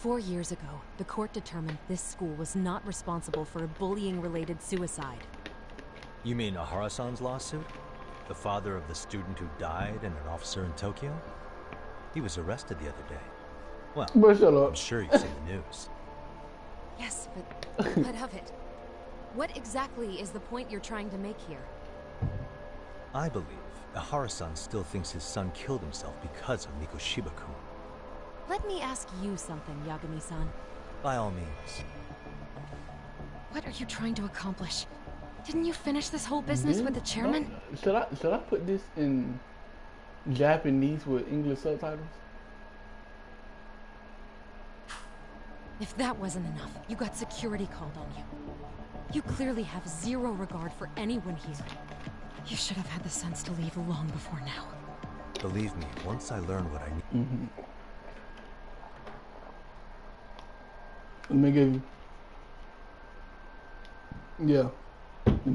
4 years ago, the court determined this school was not responsible for a bullying-related suicide. You mean Ahara-san's lawsuit? The father of the student who died and an officer in Tokyo? He was arrested the other day. Well, I'm sure you've seen the news. Yes, but what of it? What exactly is the point you're trying to make here? I believe Ahara-san still thinks his son killed himself because of Mikoshiba-kun. Let me ask you something, Yagami-san. By all means. What are you trying to accomplish? Didn't you finish this whole business with the chairman? No. Should I put this in Japanese with English subtitles? If that wasn't enough, you got security called on you. You clearly have zero regard for anyone here. You should have had the sense to leave long before now. Believe me, once I learn what I need... Let me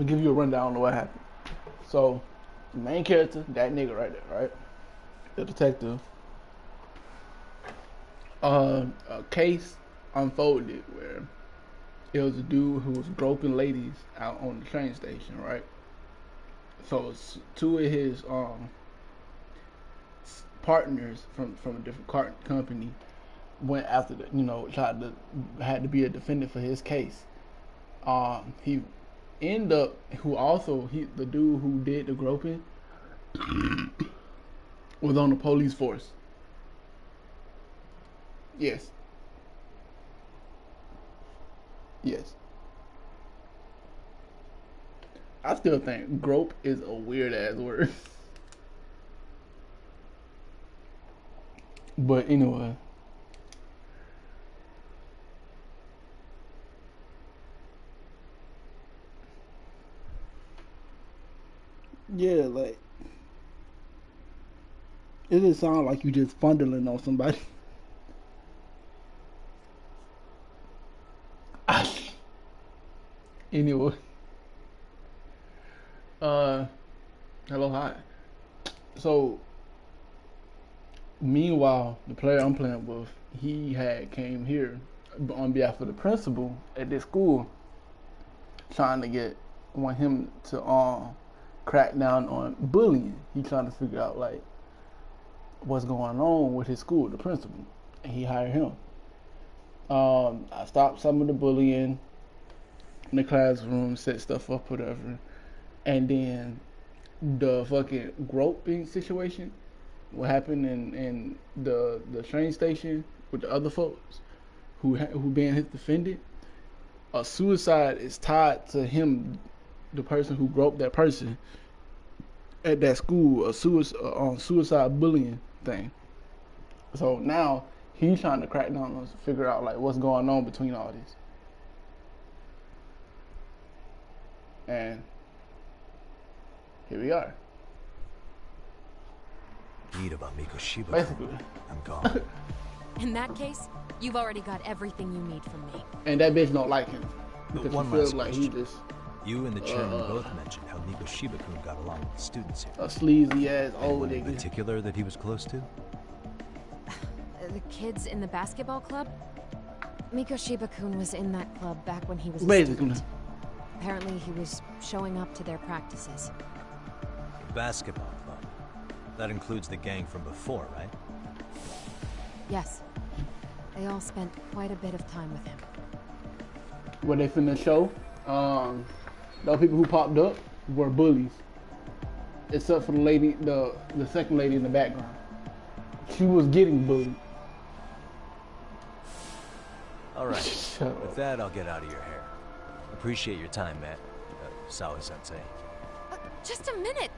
give you a rundown of what happened. So, the main character, that nigga right there, right? The detective. A case unfolded where it was a dude who was groping ladies out on the train station, right? So two of his partners from a different company went after the, had to be a defendant for his case. He ended up, the dude who did the groping was on the police force. Yes. I still think grope is a weird ass word. But anyway. Yeah, like, it just sound like you just fondling on somebody. Anyway. Hello, hi. So, meanwhile, the player I'm playing with, he had came here on behalf of the principal at this school, trying to want him to crack down on bullying. He trying to figure out like what's going on with his school, the principal, and he hired him. I stopped some of the bullying in the classroom, set stuff up, whatever, and then the fucking groping situation, what happened in the train station with the other folks who being his defendant. A suicide is tied to him, the person who groped that person at that school, a suicide bullying thing. So now he's trying to crack down on, figure out like what's going on between all this. And here we are. Read about Mikoshiba. Basically. I'm gone. In that case, you've already got everything you need from me. And that bitch don't like him. Because One he feels last like question. he just You and the chairman both mentioned how Mikoshiba-kun got along with the students here. a sleazy ass old Anyone in nigga. particular that he was close to? The kids in the basketball club? Mikoshiba-kun was in that club back when he was a Basically. student. Apparently he was showing up to their practices. The basketball club. That includes the gang from before, right? Yes. They all spent quite a bit of time with him. What they finna show, the people who popped up were bullies. Except for the lady, the second lady in the background. She was getting bullied. All right. With that, I'll get out of your hair. Appreciate your time, Matt. Sawa-sensei. Just a minute!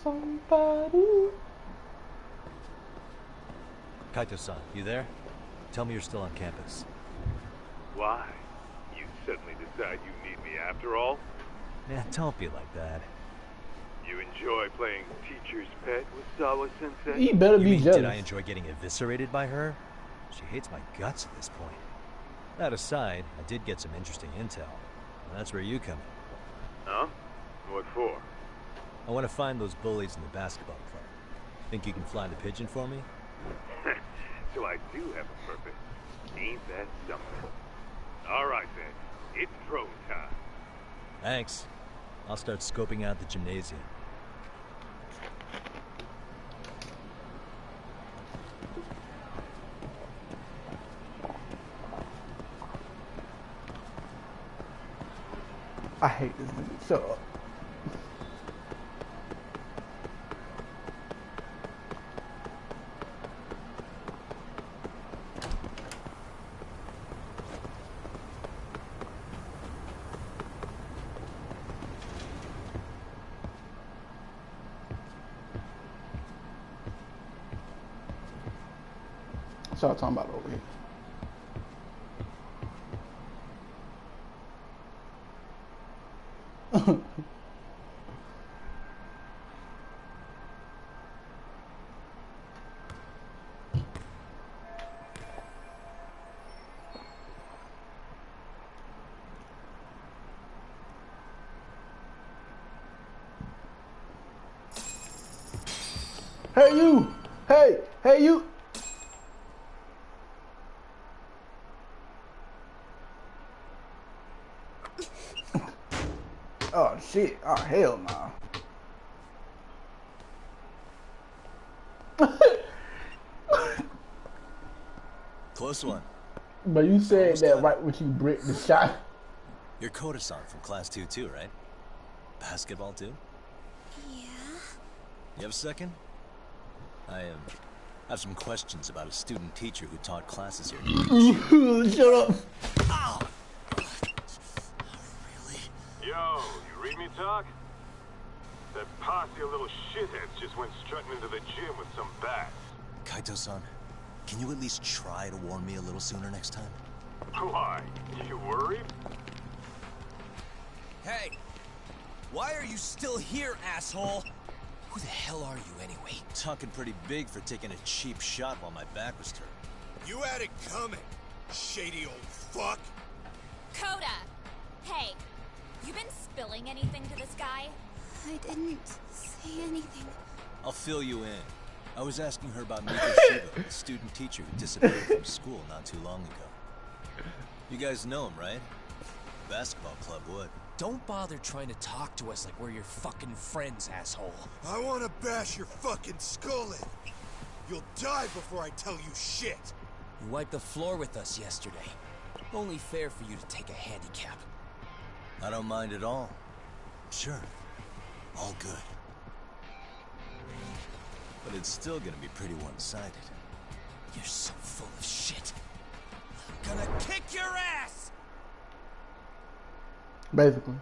Somebody. Kaito-san, you there? Tell me you're still on campus. Why? You suddenly decide you need me after all? Yeah, don't be like that. You enjoy playing teacher's pet with Sawa-sensei? He better You be mean, jealous. did I enjoy getting eviscerated by her? She hates my guts at this point. That aside, I did get some interesting intel. And that's where you come in. Huh? What for? I want to find those bullies in the basketball club. Think you can fly the pigeon for me? So I do have a purpose. Ain't that something? All right, then. It's drone time. Thanks. I'll start scoping out the gymnasium. I hate this nigga. Shut up. What y'all talking about over here? Hey you! Hey you! Oh shit! Oh hell no! Close one. But you said that right when you bricked the shot. You're Koda-san from class 2 too, right? Basketball too? Yeah? You have a second? I have some questions about a student teacher who taught classes here. Shut up. Ow! Really? Yo, you read me talk? That posse of little shitheads just went strutting into the gym with some bats. Kaito-san, can you at least try to warn me a little sooner next time? Why? You worried? Hey! Why are you still here, asshole? Who the hell are you, anyway? Talking pretty big for taking a cheap shot while my back was turned. You had it coming, shady old fuck. Koda! Hey, you been spilling anything to this guy? I didn't say anything. I'll fill you in. I was asking her about Miko Shiba, the student teacher who disappeared from school not too long ago. You guys know him, right? Basketball club would. Don't bother trying to talk to us like we're your fucking friends, asshole. I wanna bash your fucking skull in. You'll die before I tell you shit. You wiped the floor with us yesterday. Only fair for you to take a handicap. I don't mind at all. Sure. All good. But it's still gonna be pretty one-sided. You're so full of shit. I'm gonna kick your ass! Basically.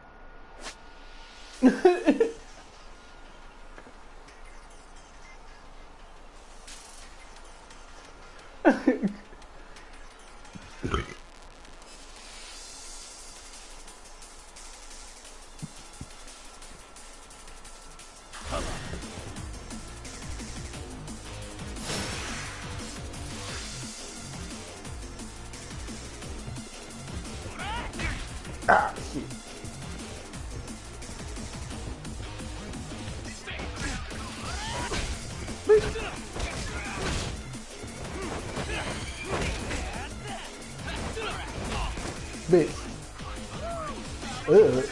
Ah, shit. Bitch. Ugh.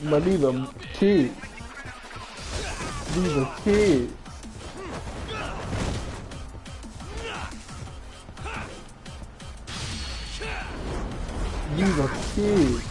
But these are kids. These are kids. These are kids.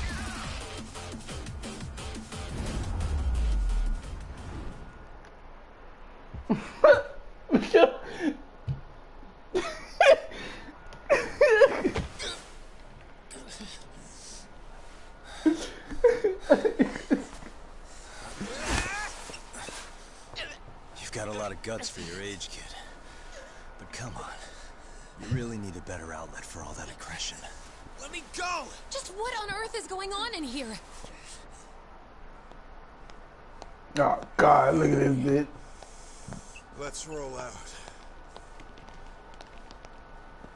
You've got a lot of guts for your age, kid. But come on. You really need a better outlet for all that aggression. Let me go! Just what on earth is going on in here? Oh, God, look at this bitch. Let's roll out.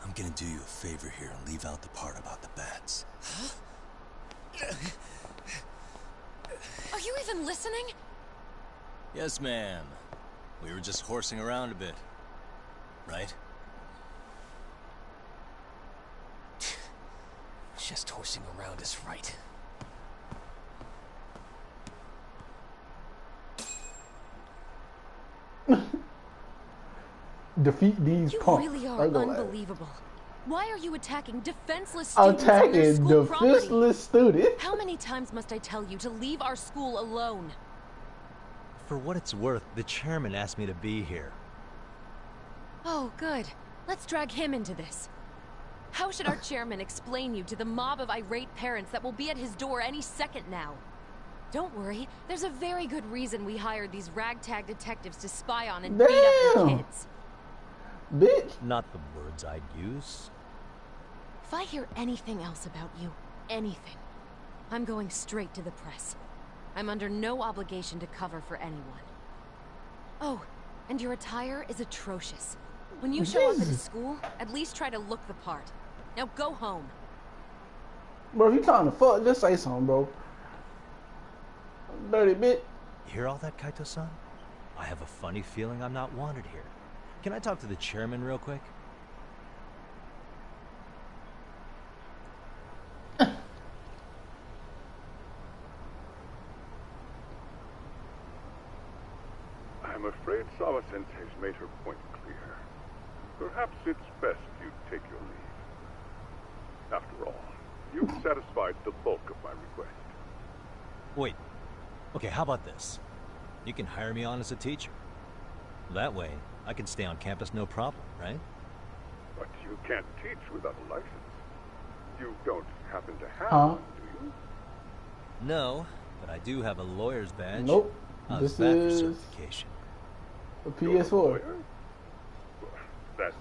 I'm gonna do you a favor here and leave out the part about the bats. Are you even listening? Yes, ma'am. We were just horsing around a bit. Right? Just horsing around is right. Defeat these punks. You really are unbelievable. Why are you attacking defenseless students on their Attacking school defenseless property? students? How many times must I tell you to leave our school alone? For what it's worth, the chairman asked me to be here. Oh, good. Let's drag him into this. How should our chairman explain you to the mob of irate parents that will be at his door any second now? Don't worry, there's a very good reason we hired these ragtag detectives to spy on and beat up your kids. Bitch. Not the words I'd use. If I hear anything else about you, anything, I'm going straight to the press. I'm under no obligation to cover for anyone. Oh, and your attire is atrocious. When you show up at the school, at least try to look the part. Now go home. Bro, if you trying to fuck, just say something, bro. Dirty bitch. You hear all that, Kaito-san? I have a funny feeling I'm not wanted here. Can I talk to the chairman real quick? I'm afraid Sawa-sensei's made her point clear. Perhaps it's best you take your leave. After all, you've satisfied the bulk of my request. Wait. Okay, how about this? You can hire me on as a teacher. That way, I can stay on campus no problem, right? But you can't teach without a license. You don't happen to have one, do you? No, but I do have a lawyer's badge. Nope. This is certification. A PS4. That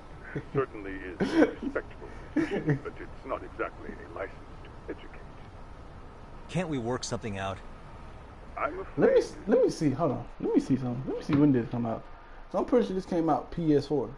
certainly is a respectable position, but it's not exactly a license to educate. Can't we work something out? I'm afraid. Let me see. Hold on. Let me see something. Let me see when did it come out. So I'm pretty sure this came out PS4.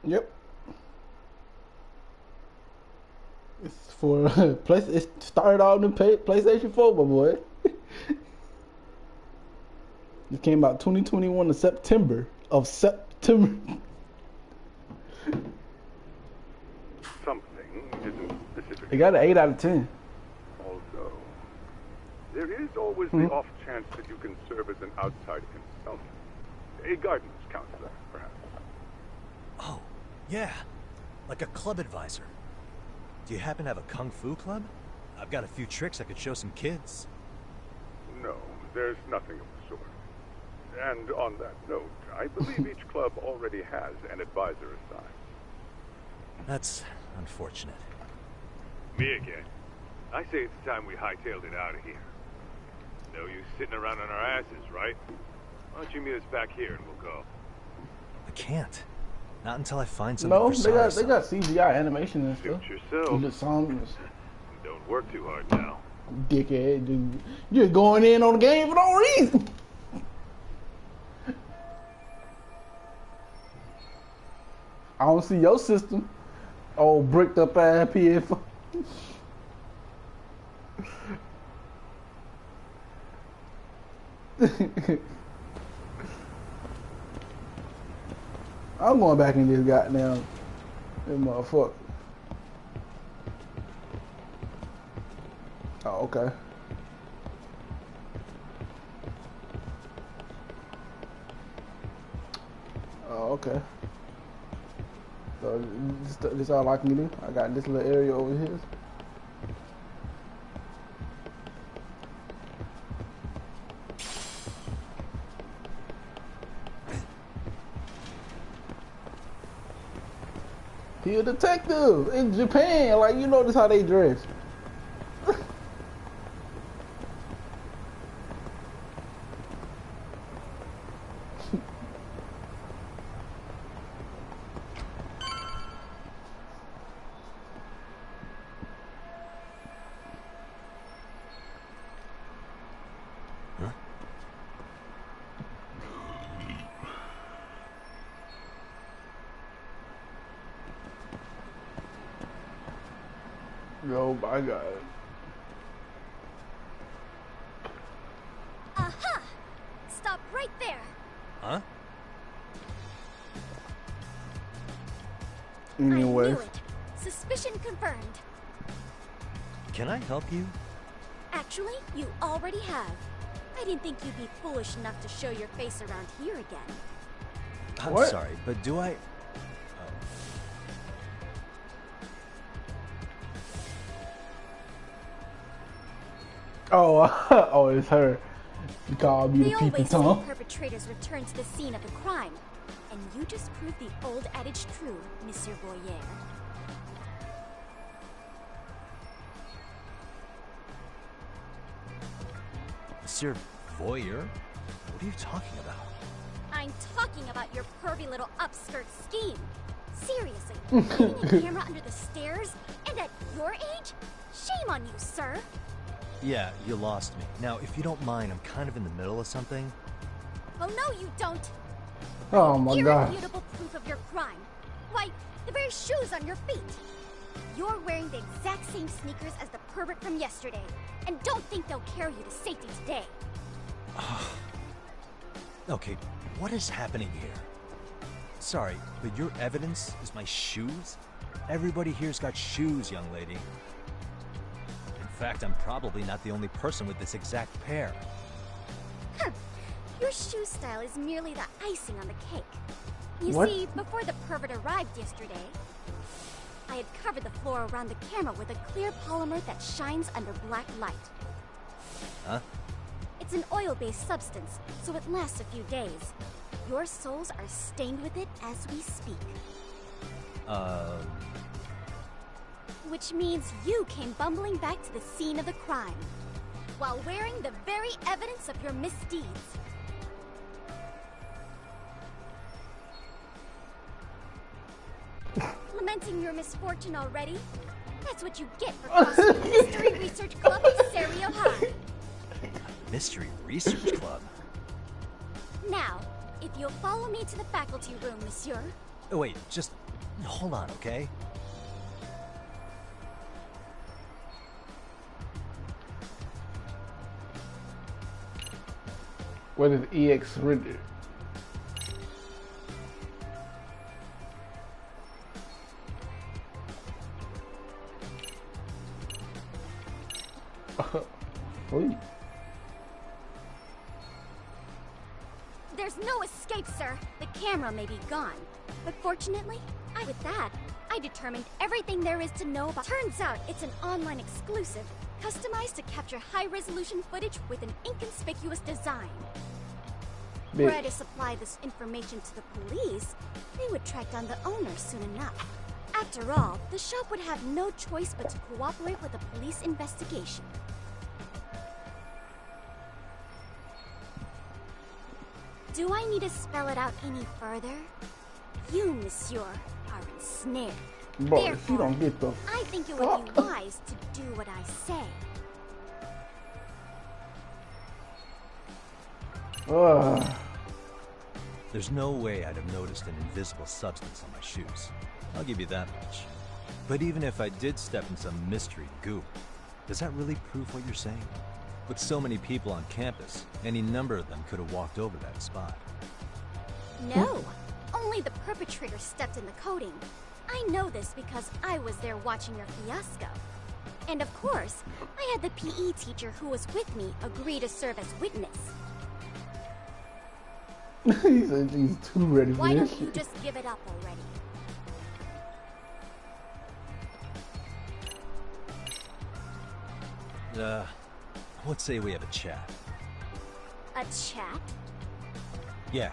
Yep. It's for it started out in PlayStation 4, my boy. It came out 2021 of September. Something isn't specific. It got an 8 out of 10. Also, there is always the off chance that you can serve as an outside consultant. A guidance counselor, perhaps. Oh, yeah. Like a club advisor. Do you happen to have a kung fu club? I've got a few tricks I could show some kids. No, there's nothing of the sort. And on that note, I believe each club already has an advisor assigned. That's unfortunate. Me again. I say it's time we hightailed it out of here. No use sitting around on our asses, right? Why don't you meet us back here and we'll go? I can't. Not until I find something for they got CGI animation and stuff. Suit yourself. The songs. Don't work too hard now. Dickhead, dude. You're going in on the game for no reason. I don't see your system. Oh, bricked up ass PS4. I'm going back in this goddamn motherfucker. Oh, okay. Oh, okay. So this all I can do. I got this little area over here. He a detective in Japan. Like, you notice how they dress. Oh my God. Aha! Stop right there. Huh? Anyway. I knew it. Suspicion confirmed. Can I help you? Actually, you already have. I didn't think you'd be foolish enough to show your face around here again. I'm What? sorry, but do I... Oh, it's her. You called me They the people always tongue. say perpetrators return to the scene of the crime. And you just proved the old adage true, Monsieur Boyer. Monsieur Voyeur? What are you talking about? I'm talking about your pervy little upskirt scheme. Seriously, hiding a camera under the stairs? And at your age? Shame on you, sir. Yeah, you lost me. Now, if you don't mind, I'm kind of in the middle of something. Oh, no, you don't. Oh my God. Irrefutable proof of your crime. Why, the very shoes on your feet. You're wearing the exact same sneakers as the pervert from yesterday. And don't think they'll carry you to safety today. Okay, what is happening here? Sorry, but your evidence is my shoes? Everybody here's got shoes, young lady. In fact, I'm probably not the only person with this exact pair. Huh. Your shoe style is merely the icing on the cake. You What? see, before the pervert arrived yesterday, I had covered the floor around the camera with a clear polymer that shines under black light. Huh? It's an oil-based substance, so it lasts a few days. Your soles are stained with it as we speak. Which means you came bumbling back to the scene of the crime, while wearing the very evidence of your misdeeds. Lamenting your misfortune already? That's what you get for crossing the Mystery Research Club at Serio High. Mystery Research Club? Now, if you'll follow me to the faculty room, monsieur. Oh, wait, just hold on, okay? What is EX render? Sweet. There's no escape, sir. The camera may be gone. But fortunately, with that, I determined everything there is to know about. Turns out it's an online exclusive, customized to capture high-resolution footage with an inconspicuous design. Were I to supply this information to the police, they would track down the owner soon enough. After all, the shop would have no choice but to cooperate with the police investigation. Do I need to spell it out any further? You, monsieur, are ensnared. Bro, Therefore, she don't get the I think it would be wise to do what I say. There's no way I'd have noticed an invisible substance on my shoes. I'll give you that much. But even if I did step in some mystery goop, does that really prove what you're saying? With so many people on campus, any number of them could have walked over that spot. No, only the perpetrator stepped in the coating. I know this because I was there watching your fiasco. And of course, I had the PE teacher who was with me agree to serve as witness. He said he's too ready for Why this don't you shit. just give it up already? Let's say we have a chat. A chat? Yeah.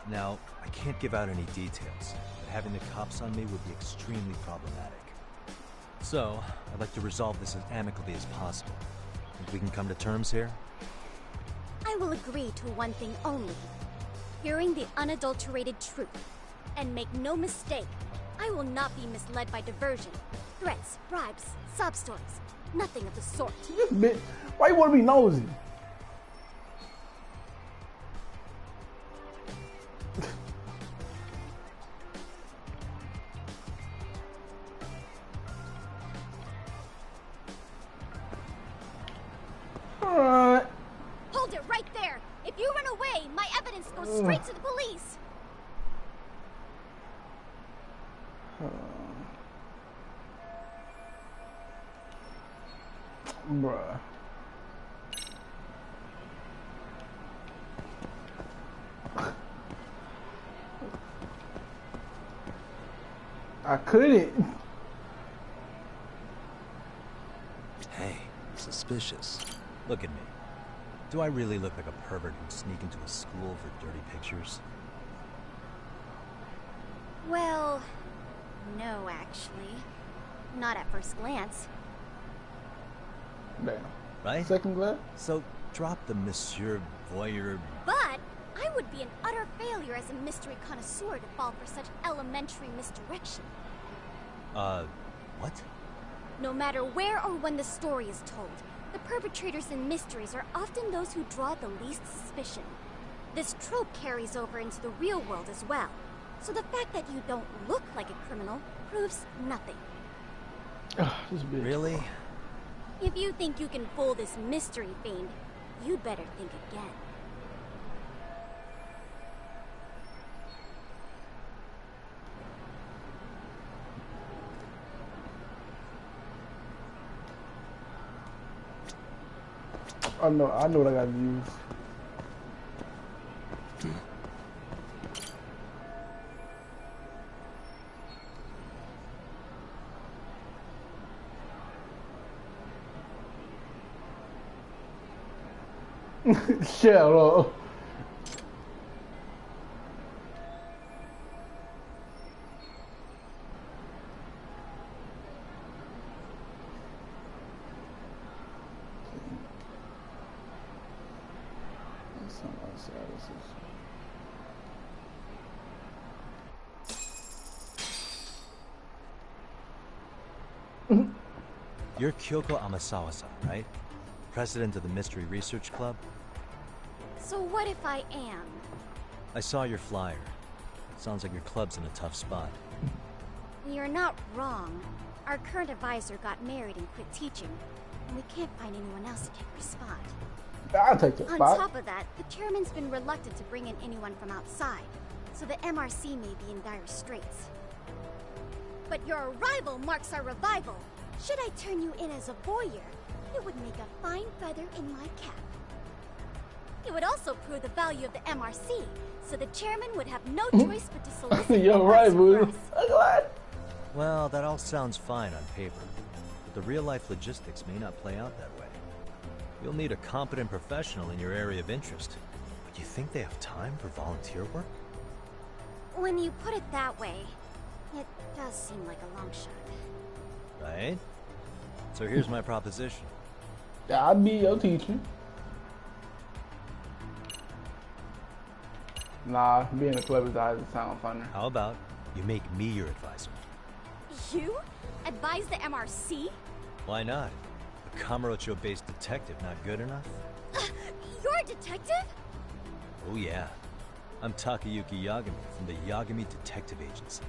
Now, I can't give out any details, but having the cops on me would be extremely problematic. So, I'd like to resolve this as amicably as possible. Think we can come to terms here? I will agree to one thing only. Hearing the unadulterated truth. And make no mistake, I will not be misled by diversion, threats, bribes, sob stories. Nothing of the sort. This bitch, why you wanna be nosy? Alright. Hold it right there! If you run away, my evidence goes straight to the police! Bruh. I couldn't. Hey, suspicious. Look at me. Do I really look like a pervert who'd sneak into a school for dirty pictures? Well, no, actually. Not at first glance. Damn. Right? Second glance? So, drop the Monsieur Voyeur. But I would be an utter failure as a mystery connoisseur to fall for such elementary misdirection. What? No matter where or when the story is told, the perpetrators in mysteries are often those who draw the least suspicion. This trope carries over into the real world as well. So the fact that you don't look like a criminal proves nothing. This bitch. Really? If you think you can fool this mystery fiend, you'd better think again. I know what I gotta use. Shut up. You're Kyoko Amasawa-san, right? President of the Mystery Research Club? So what if I am? I saw your flyer. Sounds like your club's in a tough spot. You're not wrong. Our current advisor got married and quit teaching, and we can't find anyone else to take her spot. I'll take the On spot. top of that, the chairman's been reluctant to bring in anyone from outside, so the MRC may be in dire straits. But your arrival marks our revival. Should I turn you in as a voyeur, it would make a fine feather in my cap. It would also prove the value of the MRC, so the chairman would have no choice but to solicit You're right, advice boo. from us. Well, that all sounds fine on paper, but the real-life logistics may not play out that way. You'll need a competent professional in your area of interest. But you think they have time for volunteer work? When you put it that way, it does seem like a long shot. Right? So here's my proposition. I'll be your teacher. Nah, being a clever guy doesn't sound funny. How about you make me your advisor? You? Advise the MRC? Why not? A Kamurocho-based detective not good enough? You're a detective? Oh yeah. I'm Takayuki Yagami from the Yagami Detective Agency.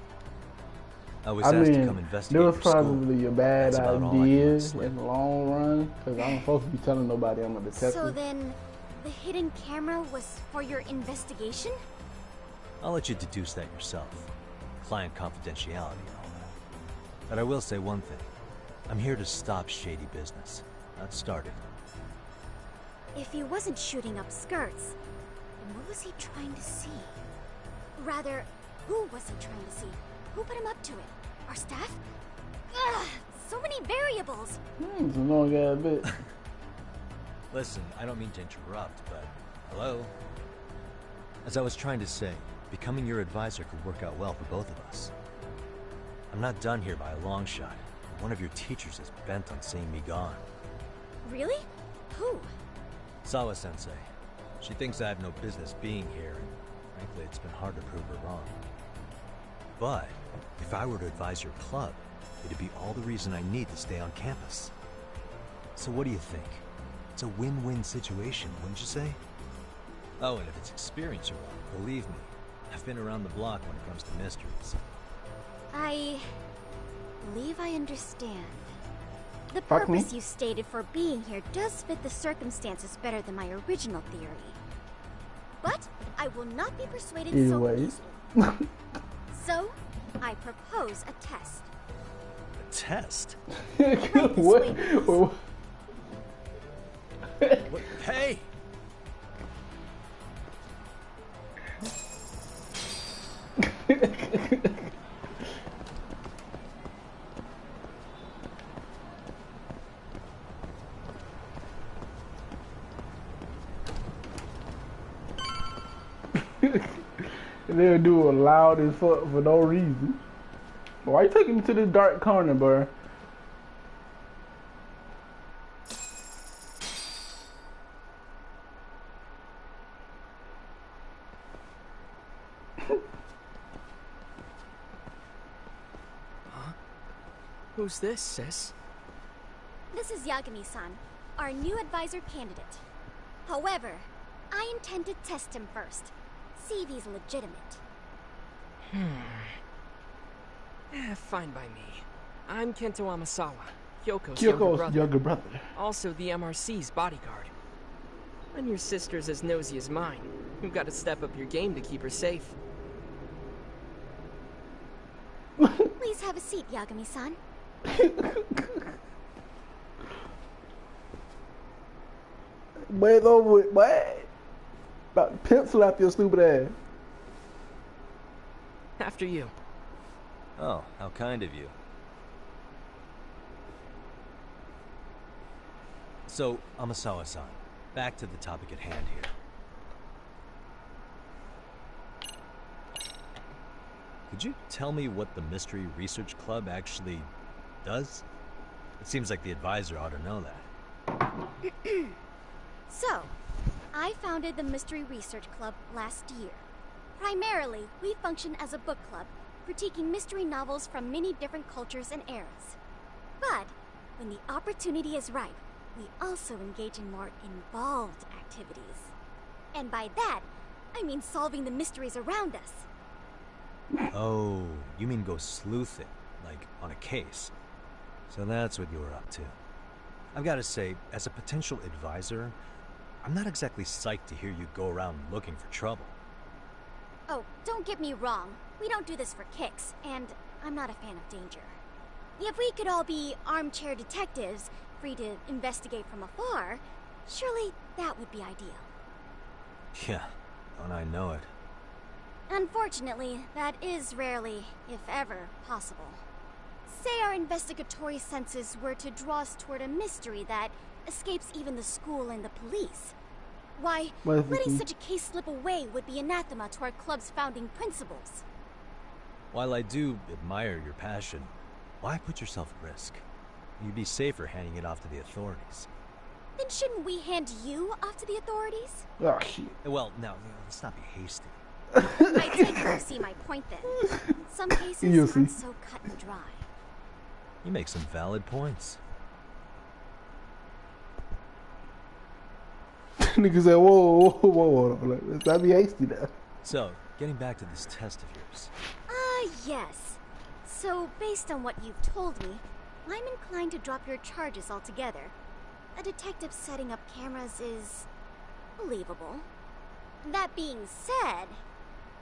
I was asked to come investigate there was your school. probably a bad That's about all I can idea whistle. in the long run, because I'm supposed to be telling nobody I'm a detective. So then, the hidden camera was for your investigation? I'll let you deduce that yourself. Client confidentiality and all that. But I will say one thing. I'm here to stop shady business, not start it. If he wasn't shooting up skirts, then what was he trying to see? Rather, who was he trying to see? Who put him up to it? Our staff? Ugh, so many variables! It's a long ass bit. Listen, I don't mean to interrupt, but... Hello? As I was trying to say, becoming your advisor could work out well for both of us. I'm not done here by a long shot. One of your teachers is bent on seeing me gone. Really? Who? Sawa-sensei. She thinks I have no business being here, and frankly, it's been hard to prove her wrong. But, if I were to advise your club, it'd be all the reason I need to stay on campus. So what do you think? It's a win-win situation, wouldn't you say? Oh, and if it's experience you want, believe me, I've been around the block when it comes to mysteries. I believe I understand. The Fuck me. purpose you stated for being here does fit the circumstances better than my original theory. But I will not be persuaded so Anyways. easily. So, I propose a test. A test? What? Wait. What? What? Hey! They'll do it loud as fuck for no reason. Why you taking me to this dark corner, bro? Who's this, sis? This is Yagami-san, our new advisor candidate. However, I intend to test him first. See if he's legitimate. Fine by me. I'm Kento Amasawa, Kyoko's Kyoko's younger brother. Also the MRC's bodyguard. And your sister's as nosy as mine. You've got to step up your game to keep her safe. Please have a seat, Yagami-san. Wait over it, what? About to pencil out your stupid ass. After you. Oh, how kind of you. So, Amasawa-san, back to the topic at hand here. Could you tell me what the Mystery Research Club actually does? It seems like the advisor ought to know that. So, I founded the Mystery Research Club last year. Primarily, we function as a book club, critiquing mystery novels from many different cultures and eras. But, when the opportunity is ripe, we also engage in more involved activities. And by that, I mean solving the mysteries around us. Oh, you mean go sleuthing, like on a case. So that's what you were up to. I've got to say, as a potential advisor, I'm not exactly psyched to hear you go around looking for trouble. Oh, don't get me wrong. We don't do this for kicks, and I'm not a fan of danger. If we could all be armchair detectives, free to investigate from afar, surely that would be ideal. Yeah, don't I know it. Unfortunately, that is rarely, if ever, possible. Say our investigatory senses were to draw us toward a mystery that escapes even the school and the police. Why, letting such a case slip away would be anathema to our club's founding principles. While I do admire your passion, why put yourself at risk? You'd be safer handing it off to the authorities. Then shouldn't we hand you off to the authorities? Oh, shit. Well, now, let's not be hasty. I take you see my point then. Some cases aren't so cut and dry. You make some valid points. Nigga said, whoa, let's not be hasty now. So, getting back to this test of yours. Yes. So, based on what you've told me, I'm inclined to drop your charges altogether. A detective setting up cameras is believable. That being said,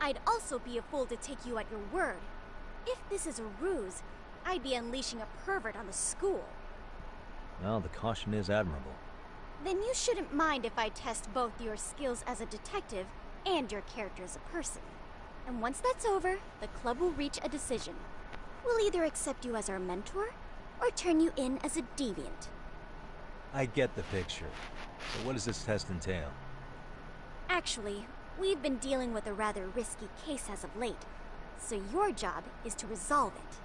I'd also be a fool to take you at your word. If this is a ruse, I'd be unleashing a pervert on the school. Well, the caution is admirable. Then you shouldn't mind if I test both your skills as a detective and your character as a person. And once that's over, the club will reach a decision. We'll either accept you as our mentor, or turn you in as a deviant. I get the picture. So what does this test entail? Actually, we've been dealing with a rather risky case as of late, so your job is to resolve it.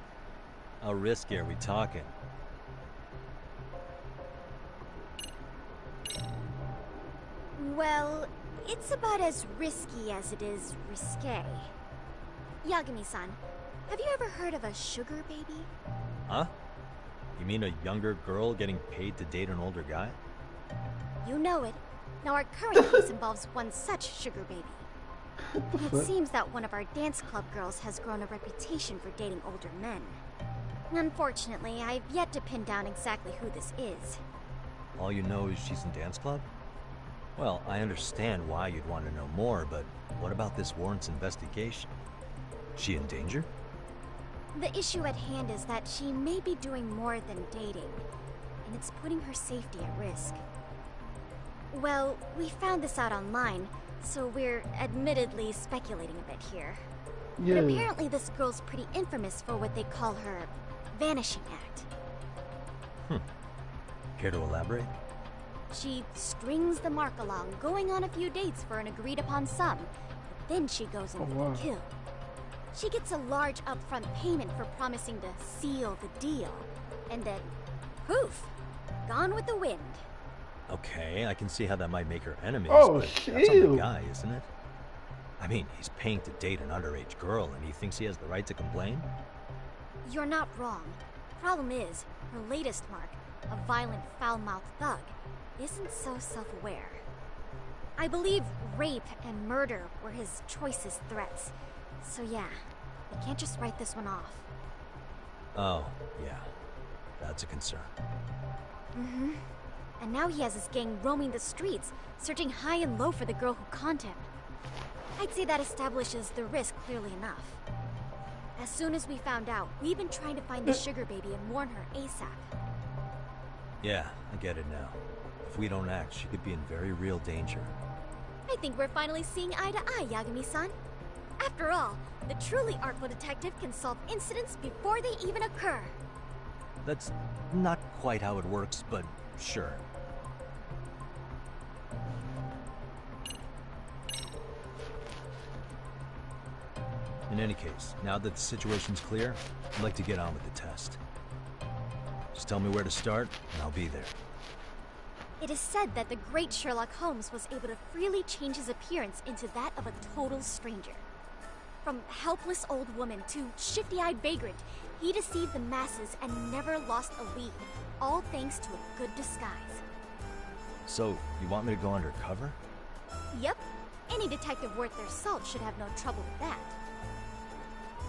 How risky are we talking? Well, it's about as risky as it is risque. Yagami-san, have you ever heard of a sugar baby? Huh? You mean a younger girl getting paid to date an older guy? You know it. Now our current case involves one such sugar baby. It seems that one of our dance club girls has grown a reputation for dating older men. Unfortunately, I've yet to pin down exactly who this is. All you know is she's in dance club? Well, I understand why you'd want to know more, but what about this warrants investigation? She in danger? The issue at hand is that she may be doing more than dating, and it's putting her safety at risk. Well, we found this out online, so we're admittedly speculating a bit here. Yeah. But apparently this girl's pretty infamous for what they call her vanishing act. Care to elaborate? She strings the mark along, going on a few dates for an agreed upon sum, but then she goes in for the kill. She gets a large upfront payment for promising to seal the deal, and then, poof, gone with the wind. Okay, I can see how that might make her enemies, Oh, but that's shit. on the guy, isn't it? I mean, he's paying to date an underage girl, and he thinks he has the right to complain? You're not wrong. Problem is, her latest mark, a violent, foul-mouthed thug, isn't so self-aware. I believe rape and murder were his choicest threats. So yeah, we can't just write this one off. Oh, yeah. That's a concern. Mm-hmm. And now he has his gang roaming the streets, searching high and low for the girl who conned him. I'd say that establishes the risk clearly enough. As soon as we found out, we've been trying to find the sugar baby and warn her ASAP. Yeah, I get it now. If we don't act, she could be in very real danger. I think we're finally seeing eye to eye, Yagami-san. After all, the truly artful detective can solve incidents before they even occur. That's not quite how it works, but sure. In any case, now that the situation's clear, I'd like to get on with the test. Just tell me where to start, and I'll be there. It is said that the great Sherlock Holmes was able to freely change his appearance into that of a total stranger. From helpless old woman to shifty-eyed vagrant, he deceived the masses and never lost a lead, all thanks to a good disguise. So, you want me to go undercover? Yep, any detective worth their salt should have no trouble with that.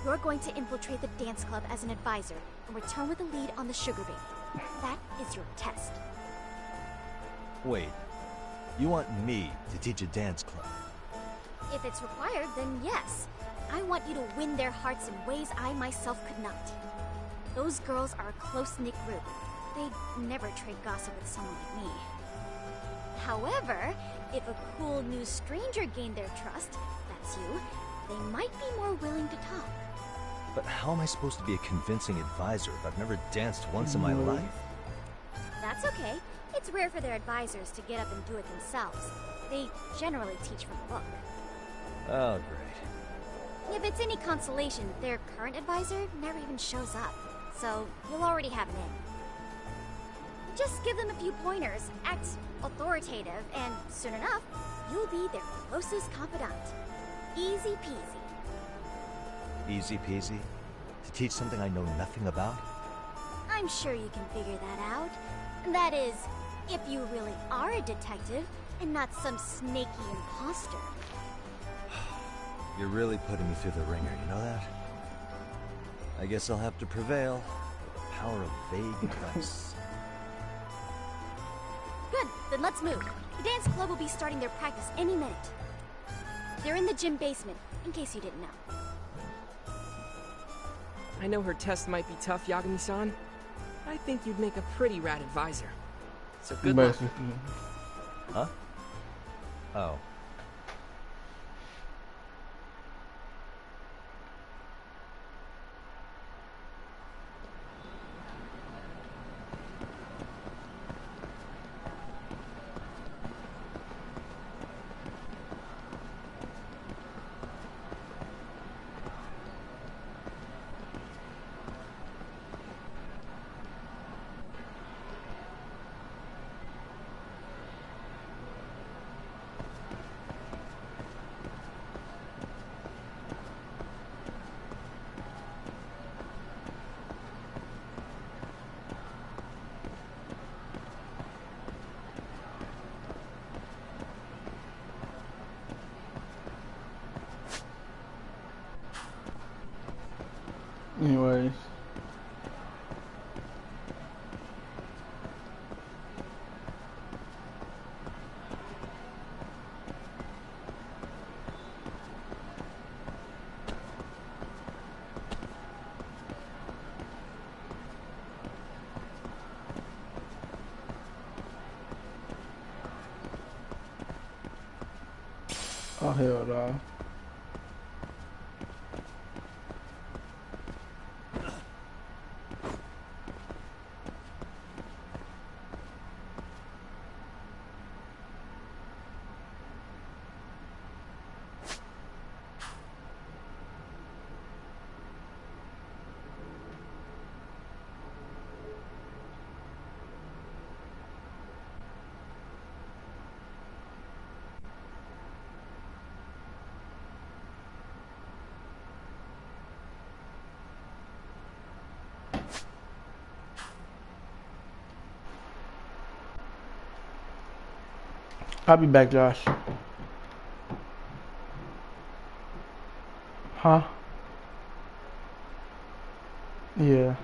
You're going to infiltrate the dance club as an advisor and return with a lead on the sugar baby. That is your test. Wait, you want me to teach a dance club? If it's required, then yes. I want you to win their hearts in ways I myself could not. Those girls are a close-knit group. They'd never trade gossip with someone like me. However, if a cool new stranger gained their trust, that's you, they might be more willing to talk. But how am I supposed to be a convincing advisor if I've never danced once in my life? That's okay. It's rare for their advisors to get up and do it themselves. They generally teach from a book. Oh, great. If it's any consolation, their current advisor never even shows up, so you'll already have an in. Just give them a few pointers, act authoritative, and soon enough, you'll be their closest confidant. Easy peasy. Easy peasy? To teach something I know nothing about? I'm sure you can figure that out. That is, if you really are a detective and not some snaky imposter. You're really putting me through the ringer, you know that? I guess I'll have to prevail. The power of vague advice. Good, then let's move. The dance club will be starting their practice any minute. They're in the gym basement, in case you didn't know. I know her test might be tough, Yagami-san. I think you'd make a pretty rad advisor. So good luck. Huh? Oh. Anyways. Oh hell no. I'll be back, Josh. Huh? Yeah.